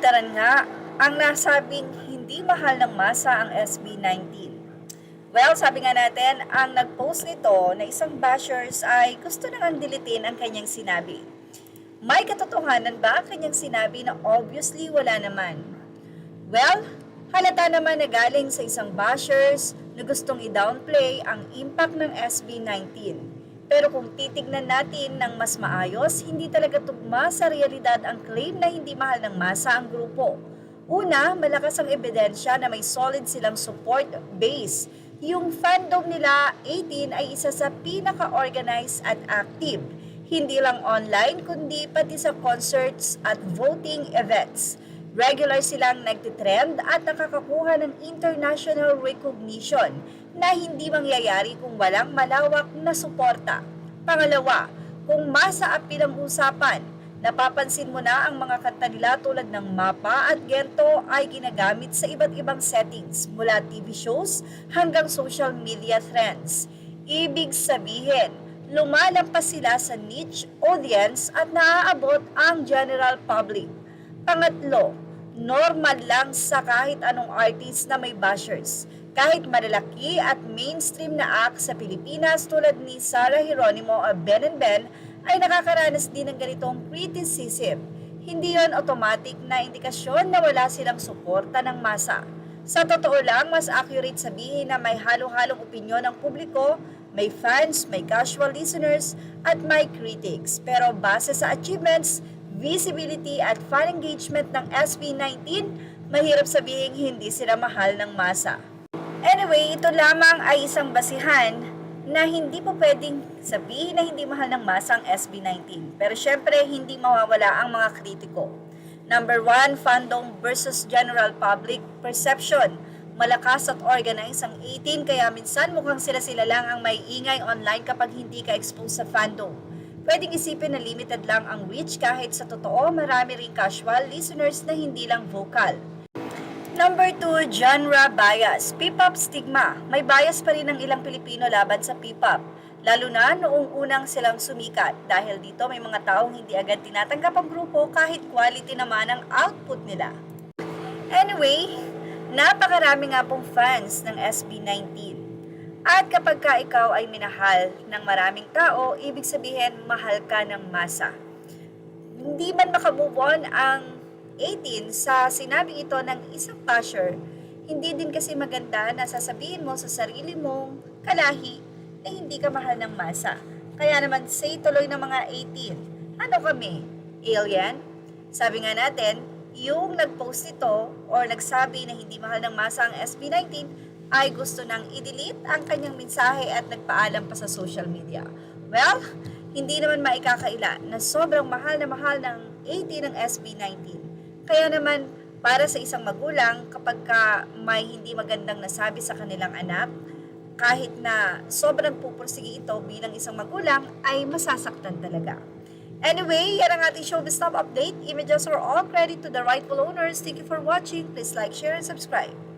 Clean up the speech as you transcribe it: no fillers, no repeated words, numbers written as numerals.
Umaandaran nga ang nasabing hindi mahal ng masa ang SB19. Well, sabi nga natin, ang nag-post nito na isang bashers ay gusto nang dilitin ang kanyang sinabi. May katotohanan ba ang kanyang sinabi na obviously wala naman? Well, halata naman na galing sa isang bashers na gustong i-downplay ang impact ng SB19. Pero kung titignan natin ng mas maayos, hindi talaga tugma sa realidad ang claim na hindi mahal ng masa ang grupo. Una, malakas ang ebidensya na may solid silang support base. Yung fandom nila 18 ay isa sa pinaka-organized at active. Hindi lang online, kundi pati sa concerts at voting events. Regular silang nagtitrend at nakakakuha ng international recognition na hindi mangyayari kung walang malawak na suporta. Pangalawa, kung masa ang pinag-usapan, napapansin mo na ang mga kanta nila tulad ng Mapa at Gento ay ginagamit sa iba't ibang settings mula TV shows hanggang social media trends. Ibig sabihin, lumalampas sila sa niche audience at naaabot ang general public. Pangatlo, normal lang sa kahit anong artist na may bashers. Kahit malalaki at mainstream na act sa Pilipinas tulad ni Sarah Geronimo o Ben and Ben ay nakakaranas din ng ganitong criticism. Hindi yon automatic na indikasyon na wala silang suporta ng masa. Sa totoo lang, mas accurate sabihin na may halo-halong opinyon ng publiko, may fans, may casual listeners, at may critics. Pero base sa achievements, visibility at fan engagement ng SB19, mahirap sabihin hindi sila mahal ng masa. Anyway, ito lamang ay isang basihan na hindi po pwedeng sabihin na hindi mahal ng masa ang SB19. Pero syempre, hindi mawawala ang mga kritiko. Number 1, fandom versus general public perception. Malakas at organized ang 18 kaya minsan mukhang sila-sila lang ang may ingay online kapag hindi ka exposed sa fandom. Pwedeng isipin na limited lang ang reach kahit sa totoo marami ring casual listeners na hindi lang vocal. Number 2, genre bias. P-pop stigma. May bias pa rin ng ilang Pilipino laban sa P-pop. Lalo na noong unang silang sumikat. Dahil dito may mga taong hindi agad tinatanggap ang grupo kahit quality naman ang output nila. Anyway, napakarami nga pong fans ng SB19. At kapag ka ikaw ay minahal ng maraming tao, ibig sabihin mahal ka ng masa. Hindi man makamove on ang 18 sa sinabing ito ng isang basher, hindi din kasi maganda na sasabihin mo sa sarili mong kalahi na hindi ka mahal ng masa. Kaya naman say tuloy ng mga 18, ano kami? Alien? Sabi nga natin, yung nag-post nito or nagsabi na hindi mahal ng masa ang SB19 ay gusto nang i-delete ang kanyang mensahe at nagpaalam pa sa social media. Well, hindi naman maikakaila na sobrang mahal ng 18 ng SB19. Kaya naman, para sa isang magulang, kapag ka may hindi magandang nasabi sa kanilang anak, kahit na sobrang pupursige ito bilang isang magulang, ay masasaktan talaga. Anyway, yan ang ating showbiz top update. Images are all credit to the rightful owners. Thank you for watching. Please like, share, and subscribe.